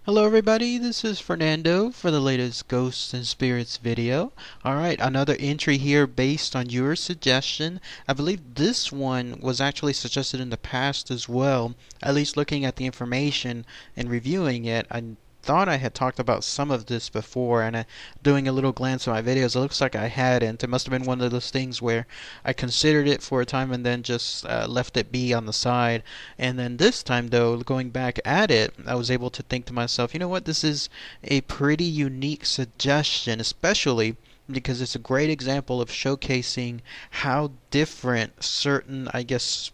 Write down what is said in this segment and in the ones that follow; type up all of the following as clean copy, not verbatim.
Hello everybody, this is Fernando for the latest Ghosts and Spirits video. Alright, another entry here based on your suggestion. I believe this one was actually suggested in the past as well. At least looking at the information and reviewing it, I thought I had talked about some of this before, and doing a little glance at my videos, it looks like I hadn't. It must have been one of those things where I considered it for a time and then just left it be on the side. And then this time, though, going back at it, I was able to think to myself, you know what, this is a pretty unique suggestion, especially because it's a great example of showcasing how different certain, I guess,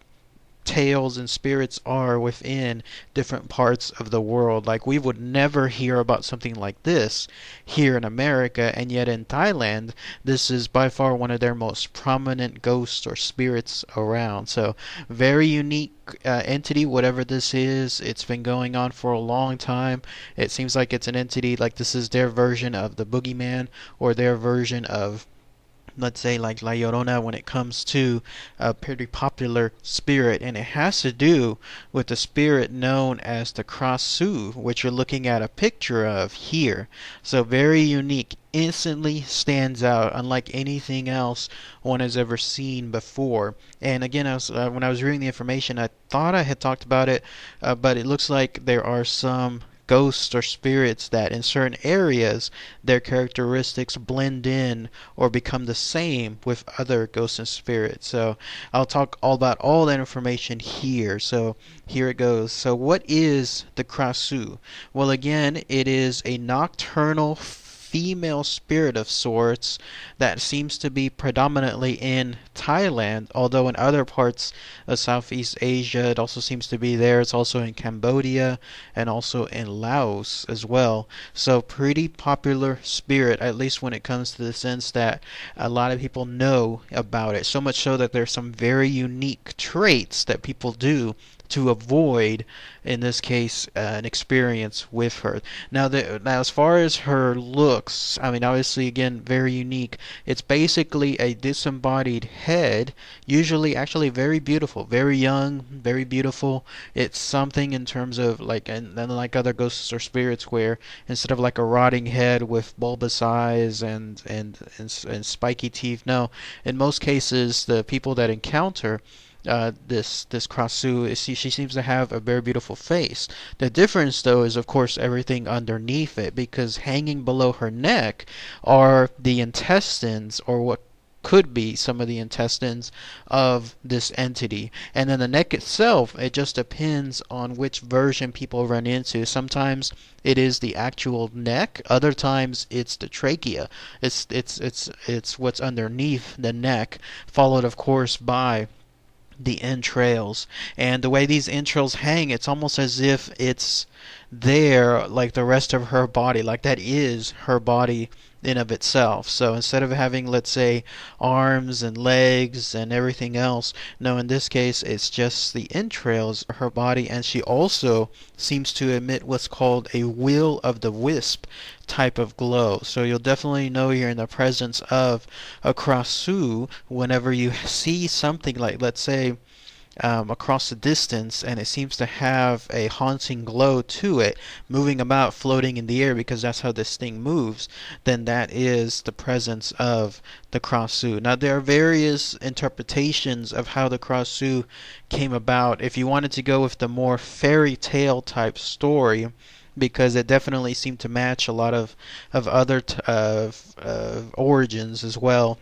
tales and spirits are within different parts of the world. Like, we would never hear about something like this here in America, and yet in Thailand, this is by far one of their most prominent ghosts or spirits around. So, very unique entity, whatever this is. It's been going on for a long time. It seems like it's an entity, like this is their version of the boogeyman, or their version of, let's say, like La Llorona when it comes to a pretty popular spirit, and it has to do with the spirit known as the Krasue, which you're looking at a picture of here. So very unique, instantly stands out, unlike anything else one has ever seen before. And again, when I was reading the information, I thought I had talked about it, but it looks like there are some ghosts or spirits that in certain areas their characteristics blend in or become the same with other ghosts and spirits. So I'll talk all about all that information here. So here it goes. So what is the Krasue? Well, again, it is a nocturnal female spirit of sorts that seems to be predominantly in Thailand, although in other parts of Southeast Asia it also seems to be there. It's also in Cambodia and also in Laos as well. So pretty popular spirit, at least when it comes to the sense that a lot of people know about it. So much so that there's some very unique traits that people do to avoid, in this case, an experience with her. Now, as far as her looks, I mean, obviously, again, very unique. It's basically a disembodied head, usually actually very beautiful, very young, very beautiful. It's something in terms of, like, and like other ghosts or spirits, where instead of like a rotting head with bulbous eyes and spiky teeth, no, in most cases, the people that encounter this Krasue, she seems to have a very beautiful face. The difference, though, is of course everything underneath it, because hanging below her neck are the intestines, or what could be some of the intestines of this entity. And then the neck itself, it just depends on which version people run into. Sometimes it is the actual neck, other times it's the trachea. It's what's underneath the neck, followed of course by the entrails. And the way these entrails hang, it's almost as if it's there like the rest of her body, like that is her body in of itself. So instead of having, let's say, arms and legs and everything else, no, in this case it's just the entrails of her body. And she also seems to emit what's called a will of the wisp type of glow. So you'll definitely know you're in the presence of a Krasue whenever you see something like, let's say, across the distance, and it seems to have a haunting glow to it, moving about, floating in the air, because that's how this thing moves, then that is the presence of the Krasue. Now, there are various interpretations of how the Krasue came about. If you wanted to go with the more fairy tale type story, because it definitely seemed to match a lot of other origins as well.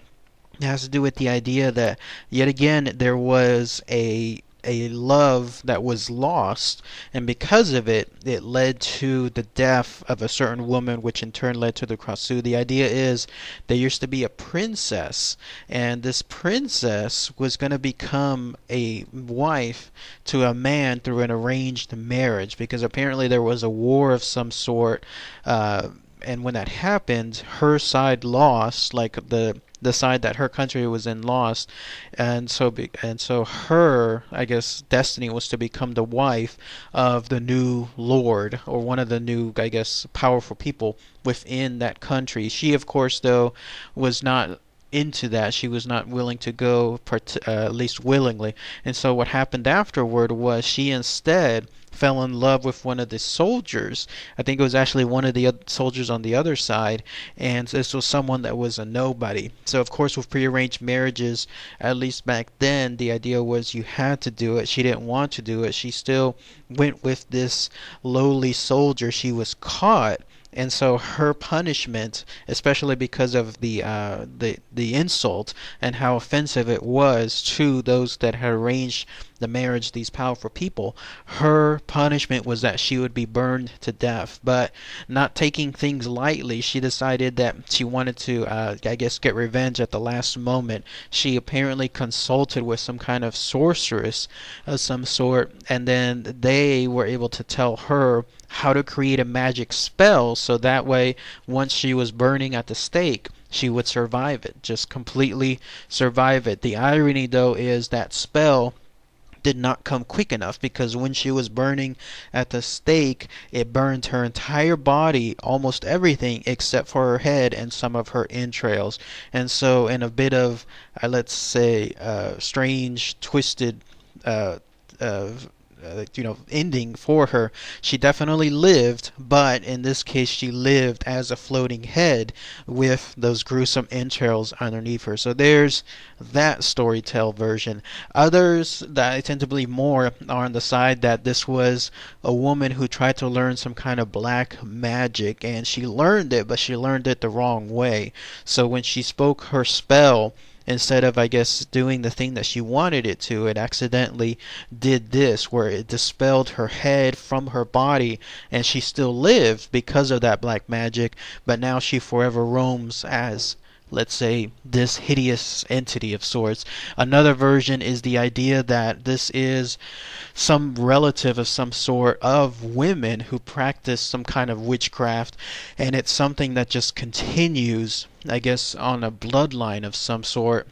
It has to do with the idea that, yet again, there was a love that was lost, and because of it, it led to the death of a certain woman, which in turn led to the Krasue. The idea is there used to be a princess, and this princess was going to become a wife to a man through an arranged marriage, because apparently there was a war of some sort, and when that happened, her side lost, like the side that her country was in lost, and so her, I guess, destiny was to become the wife of the new lord, or one of the new, I guess, powerful people within that country. She, of course, though, was not into that. She was not willing to go, at least willingly. And so what happened afterward was she instead fell in love with one of the soldiers. I think it was actually one of the soldiers on the other side, and this was someone that was a nobody. So of course with prearranged marriages, at least back then, the idea was you had to do it. She didn't want to do it. She still went with this lowly soldier. She was caught. And so her punishment, especially because of the insult and how offensive it was to those that had arranged the marriage, these powerful people, her punishment was that she would be burned to death. But not taking things lightly, she decided that she wanted to, I guess, get revenge at the last moment. She apparently consulted with some kind of sorceress of some sort, and then they were able to tell her how to create a magic spell so that way once she was burning at the stake, she would survive it, just completely survive it. The irony though is that spell did not come quick enough, because when she was burning at the stake, it burned her entire body, almost everything except for her head and some of her entrails. And so in a bit of let's say strange, twisted ending for her, she definitely lived, but in this case she lived as a floating head with those gruesome entrails underneath her. So there's that storytell version. Others that I tend to believe more are on the side that this was a woman who tried to learn some kind of black magic, and she learned it, but she learned it the wrong way. So when she spoke her spell, instead of, I guess, doing the thing that she wanted it to, it accidentally did this, where it dispelled her head from her body, and she still lived because of that black magic, but now she forever roams as, let's say, this hideous entity of sorts. Another version is the idea that this is some relative of some sort of women who practice some kind of witchcraft, and it's something that just continues, I guess, on a bloodline of some sort.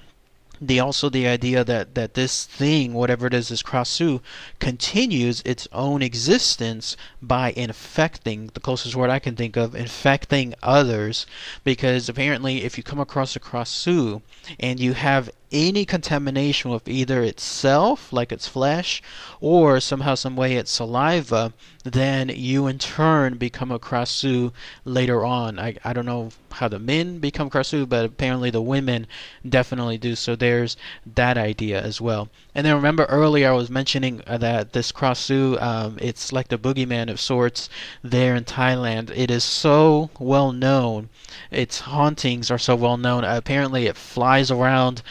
The idea that this thing, whatever it is, this Krasue, continues its own existence by infecting, the closest word I can think of, infecting others. Because apparently if you come across a Krasue and you have any contamination with either itself, like its flesh, or somehow, some way its saliva, then you in turn become a Krasue later on. I don't know how the men become Krasue, but apparently the women definitely do. So there's that idea as well. And then remember earlier I was mentioning that this Krasue, it's like the boogeyman of sorts there in Thailand. It is so well known. Its hauntings are so well known. Apparently it flies around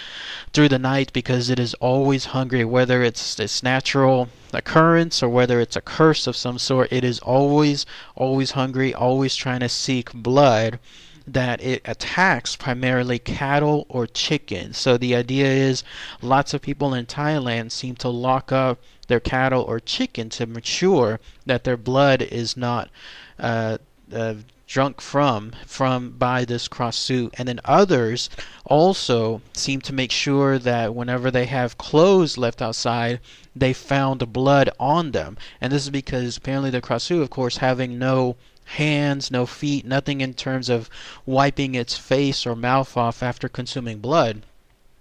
through the night because it is always hungry, whether it's this natural occurrence or whether it's a curse of some sort. It is always hungry, always trying to seek blood. That it attacks primarily cattle or chickens. So the idea is lots of people in Thailand seem to lock up their cattle or chicken to ensure that their blood is not drunk from by this Krasue. And then others also seem to make sure that whenever they have clothes left outside, they found blood on them. And this is because apparently the Krasue, of course, having no hands, no feet, nothing in terms of wiping its face or mouth off after consuming blood,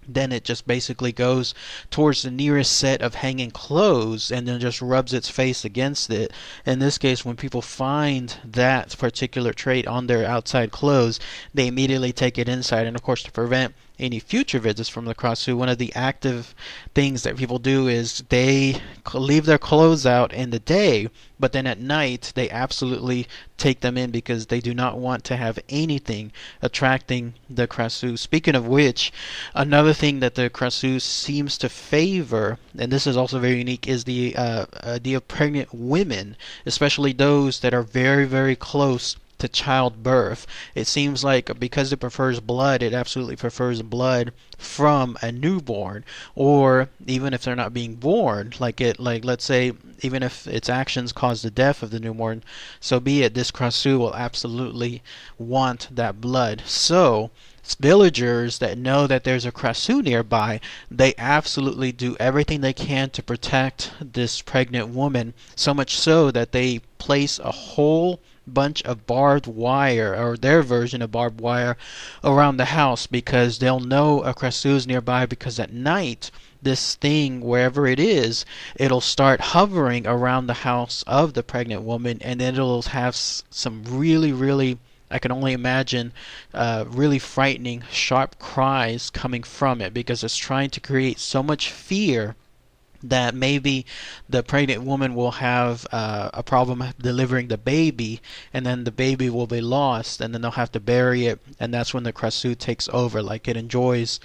then it just basically goes towards the nearest set of hanging clothes and then just rubs its face against it. In this case, when people find that particular trait on their outside clothes, they immediately take it inside. And of course, to prevent any future visits from the Krasue, one of the active things that people do is they leave their clothes out in the day, but then at night they absolutely take them in because they do not want to have anything attracting the Krasue. Speaking of which, another thing that the Krasue seems to favor, and this is also very unique, is the idea of pregnant women, especially those that are very, very close to childbirth. It seems like because it prefers blood, it absolutely prefers blood from a newborn, or even if they're not being born, like let's say even if its actions cause the death of the newborn, so be it, this Krasue will absolutely want that blood. So villagers that know that there's a Krasue nearby, they absolutely do everything they can to protect this pregnant woman, so much so that they place a whole bunch of barbed wire, or their version of barbed wire, around the house, because they'll know a Krasue is nearby, because at night this thing, wherever it is, it'll start hovering around the house of the pregnant woman, and then it'll have some really, I can only imagine, really frightening, sharp cries coming from it, because it's trying to create so much fear that maybe the pregnant woman will have a problem delivering the baby, and then the baby will be lost, and then they'll have to bury it, and that's when the Krasue takes over. Like, it enjoys,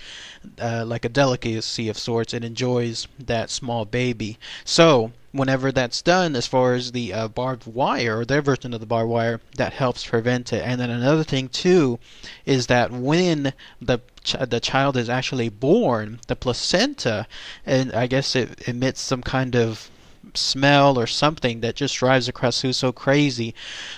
like a delicacy of sorts, it enjoys that small baby. So whenever that's done, as far as the barbed wire, or their version of the barbed wire, that helps prevent it. And then another thing too is that when the child is actually born, the placenta, and I guess it emits some kind of smell or something that just drives the Krasue so crazy,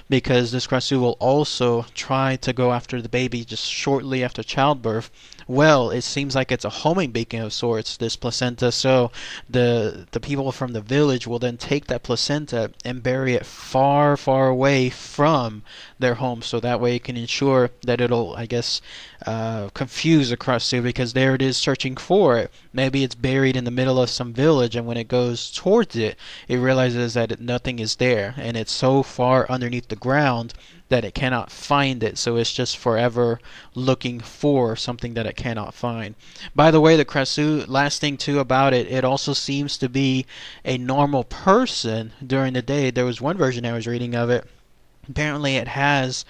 because this Krasue will also try to go after the baby just shortly after childbirth. Well, it seems like it's a homing beacon of sorts, this placenta, so the people from the village will then take that placenta and bury it far away from their home, so that way it can ensure that it'll, I guess, confuse the Krasue, because there it is searching for it. Maybe it's buried in the middle of some village, and when it goes towards it, it realizes that nothing is there, and it's so far underneath the ground that it cannot find it, so it's just forever looking for something that it cannot find. By the way, the Krasue, last thing too about it, it also seems to be a normal person during the day. There was one version I was reading of it. Apparently it has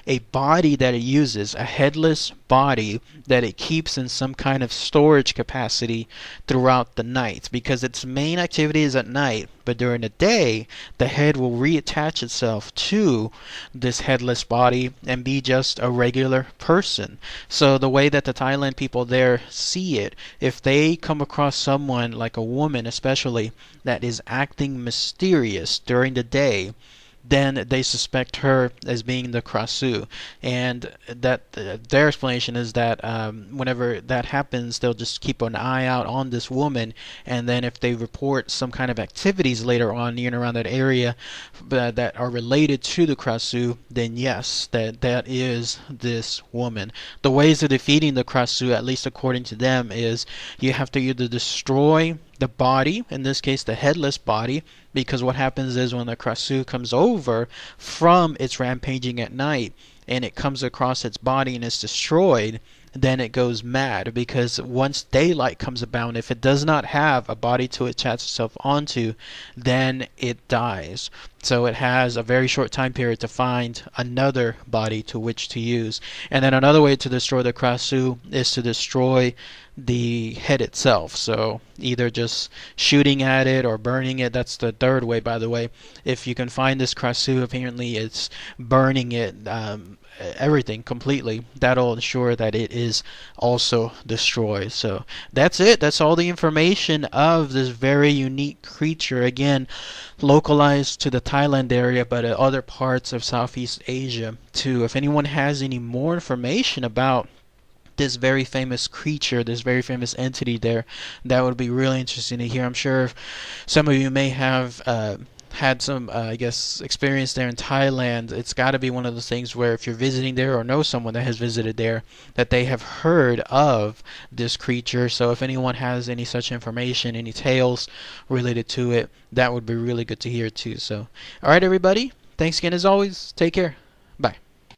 a body that it uses, a headless body that it keeps in some kind of storage capacity throughout the night, because its main activity is at night, but during the day the head will reattach itself to this headless body and be just a regular person. So the way that the Thailand people there see it, if they come across someone, like a woman especially, that is acting mysterious during the day, then they suspect her as being the Krasue. And that their explanation is that whenever that happens, they'll just keep an eye out on this woman, and then if they report some kind of activities later on near and around that area that are related to the Krasue, then yes, that is this woman. The ways of defeating the Krasue, at least according to them, is you have to either destroy the body, in this case the headless body, because what happens is when the Krasue comes over from its rampaging at night and it comes across its body and is destroyed, then it goes mad, because once daylight comes about, if it does not have a body to attach itself onto, then it dies. So it has a very short time period to find another body to which to use. And then another way to destroy the Krasue is to destroy the head itself. So either just shooting at it or burning it. That's the third way, by the way. If you can find this Krasue, apparently it's burning it, everything completely. That'll ensure that it is also destroyed. So that's it. That's all the information of this very unique creature. Again, localized to the Thailand area, but other parts of Southeast Asia too. If anyone has any more information about this very famous creature, this very famous entity there, that would be really interesting to hear. I'm sure some of you may have had some, I guess, experience there in Thailand. It's got to be one of those things where if you're visiting there or know someone that has visited there, that they have heard of this creature. So if anyone has any such information, any tales related to it, that would be really good to hear too. So, alright everybody, thanks again as always. Take care.